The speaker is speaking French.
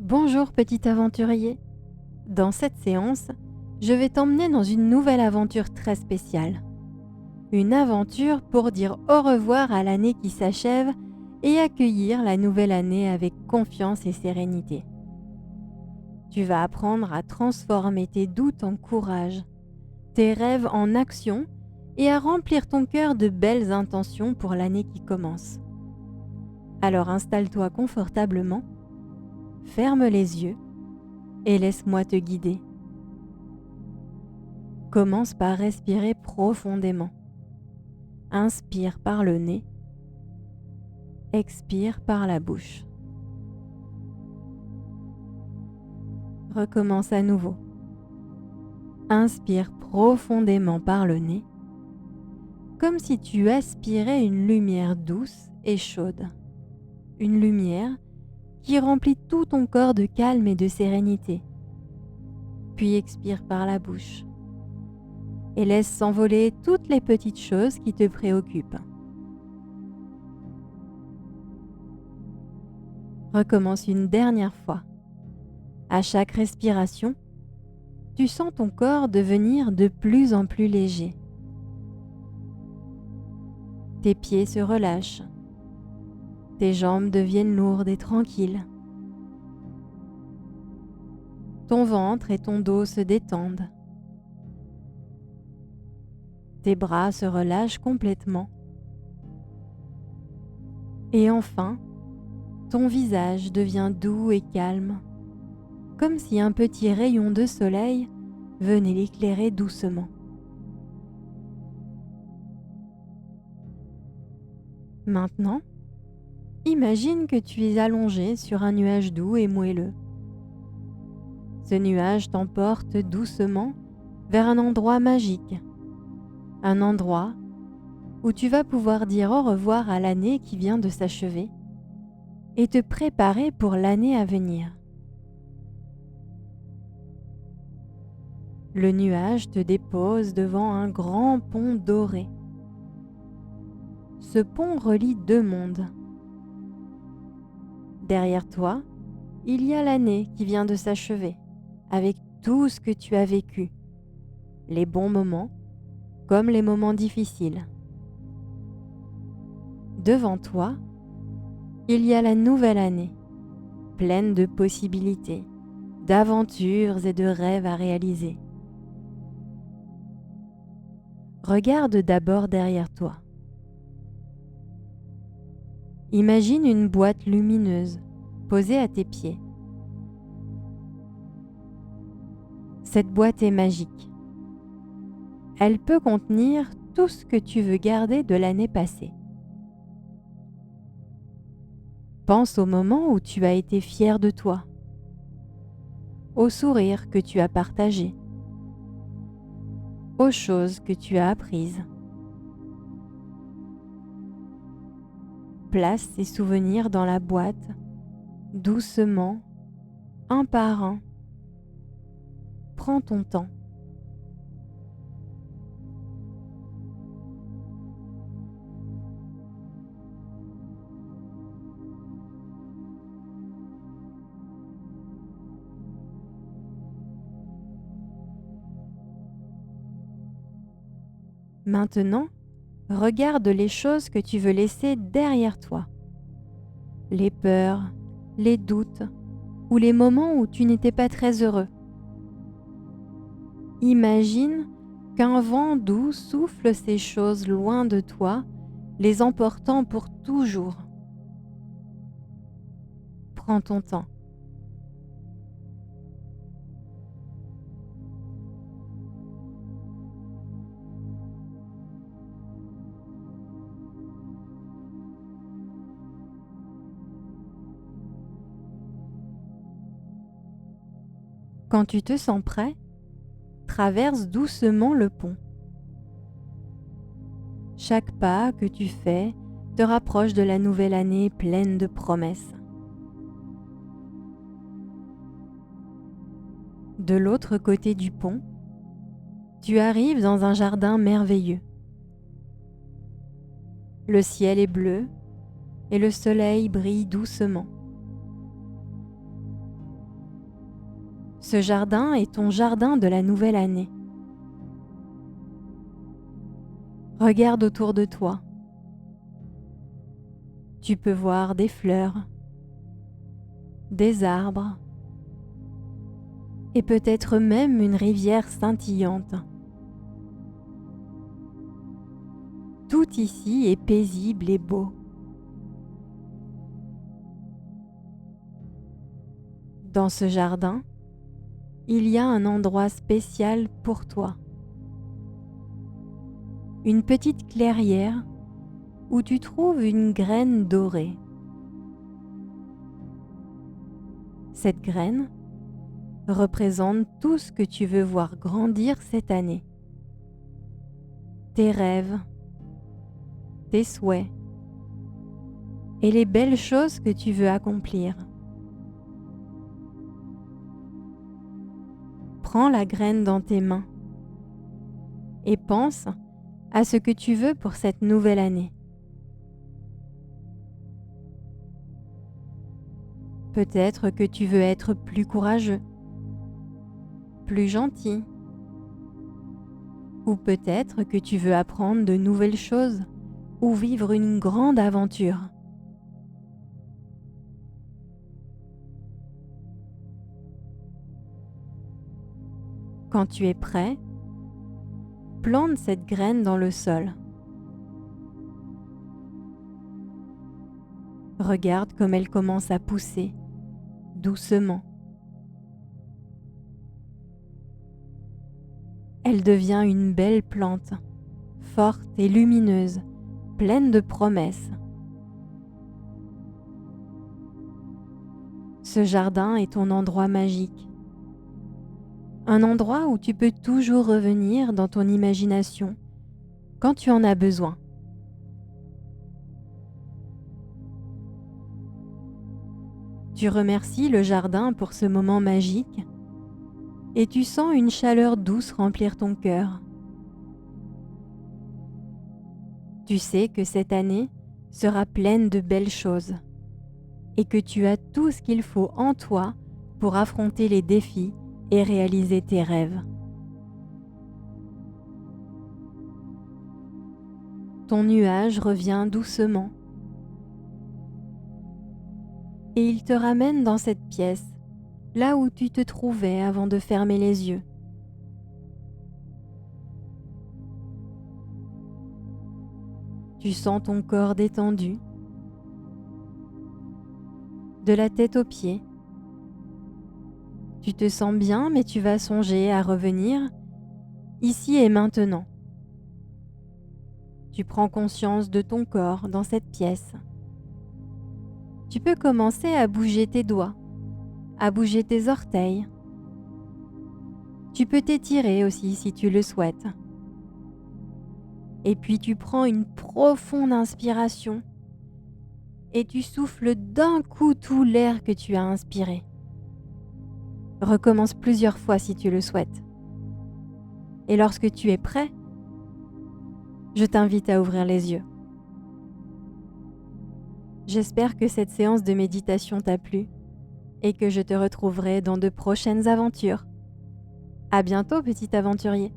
Bonjour petit aventurier. Dans cette séance, je vais t'emmener dans une nouvelle aventure très spéciale. Une aventure pour dire au revoir à l'année qui s'achève et accueillir la nouvelle année avec confiance et sérénité. Tu vas apprendre à transformer tes doutes en courage, tes rêves en action et à remplir ton cœur de belles intentions pour l'année qui commence. Alors installe-toi confortablement, ferme les yeux et laisse-moi te guider. Commence par respirer profondément. Inspire par le nez, expire par la bouche. Recommence à nouveau. Inspire profondément par le nez, comme si tu aspirais une lumière douce et chaude. Une lumière qui remplit tout ton corps de calme et de sérénité. Puis expire par la bouche et laisse s'envoler toutes les petites choses qui te préoccupent. Recommence une dernière fois. À chaque respiration, tu sens ton corps devenir de plus en plus léger. Tes pieds se relâchent. Tes jambes deviennent lourdes et tranquilles. Ton ventre et ton dos se détendent. Tes bras se relâchent complètement. Et enfin, ton visage devient doux et calme, comme si un petit rayon de soleil venait l'éclairer doucement. Maintenant, imagine que tu es allongé sur un nuage doux et moelleux. Ce nuage t'emporte doucement vers un endroit magique, un endroit où tu vas pouvoir dire au revoir à l'année qui vient de s'achever et te préparer pour l'année à venir. Le nuage te dépose devant un grand pont doré. Ce pont relie deux mondes. Derrière toi, il y a l'année qui vient de s'achever, avec tout ce que tu as vécu, les bons moments comme les moments difficiles. Devant toi, il y a la nouvelle année, pleine de possibilités, d'aventures et de rêves à réaliser. Regarde d'abord derrière toi. Imagine une boîte lumineuse posée à tes pieds. Cette boîte est magique. Elle peut contenir tout ce que tu veux garder de l'année passée. Pense au moment où tu as été fier de toi, au sourire que tu as partagé, aux choses que tu as apprises. Place ces souvenirs dans la boîte, doucement, un par un. Prends ton temps. Maintenant, regarde les choses que tu veux laisser derrière toi. Les peurs, les doutes ou les moments où tu n'étais pas très heureux. Imagine qu'un vent doux souffle ces choses loin de toi, les emportant pour toujours. Prends ton temps. Quand tu te sens prêt, traverse doucement le pont. Chaque pas que tu fais te rapproche de la nouvelle année pleine de promesses. De l'autre côté du pont, tu arrives dans un jardin merveilleux. Le ciel est bleu et le soleil brille doucement. Ce jardin est ton jardin de la nouvelle année. Regarde autour de toi. Tu peux voir des fleurs, des arbres et peut-être même une rivière scintillante. Tout ici est paisible et beau. Dans ce jardin, il y a un endroit spécial pour toi. Une petite clairière où tu trouves une graine dorée. Cette graine représente tout ce que tu veux voir grandir cette année. Tes rêves, tes souhaits et les belles choses que tu veux accomplir. Prends la graine dans tes mains et pense à ce que tu veux pour cette nouvelle année. Peut-être que tu veux être plus courageux, plus gentil, ou peut-être que tu veux apprendre de nouvelles choses ou vivre une grande aventure. Quand tu es prêt, plante cette graine dans le sol. Regarde comme elle commence à pousser, doucement. Elle devient une belle plante, forte et lumineuse, pleine de promesses. Ce jardin est ton endroit magique. Un endroit où tu peux toujours revenir dans ton imagination quand tu en as besoin. Tu remercies le jardin pour ce moment magique et tu sens une chaleur douce remplir ton cœur. Tu sais que cette année sera pleine de belles choses et que tu as tout ce qu'il faut en toi pour affronter les défis et réaliser tes rêves. Ton nuage revient doucement et il te ramène dans cette pièce, là où tu te trouvais avant de fermer les yeux. Tu sens ton corps détendu, de la tête aux pieds. Tu te sens bien, mais tu vas songer à revenir ici et maintenant. Tu prends conscience de ton corps dans cette pièce. Tu peux commencer à bouger tes doigts, à bouger tes orteils. Tu peux t'étirer aussi si tu le souhaites. Et puis tu prends une profonde inspiration et tu souffles d'un coup tout l'air que tu as inspiré. Recommence plusieurs fois si tu le souhaites. Et lorsque tu es prêt, je t'invite à ouvrir les yeux. J'espère que cette séance de méditation t'a plu et que je te retrouverai dans de prochaines aventures. À bientôt, petit aventurier.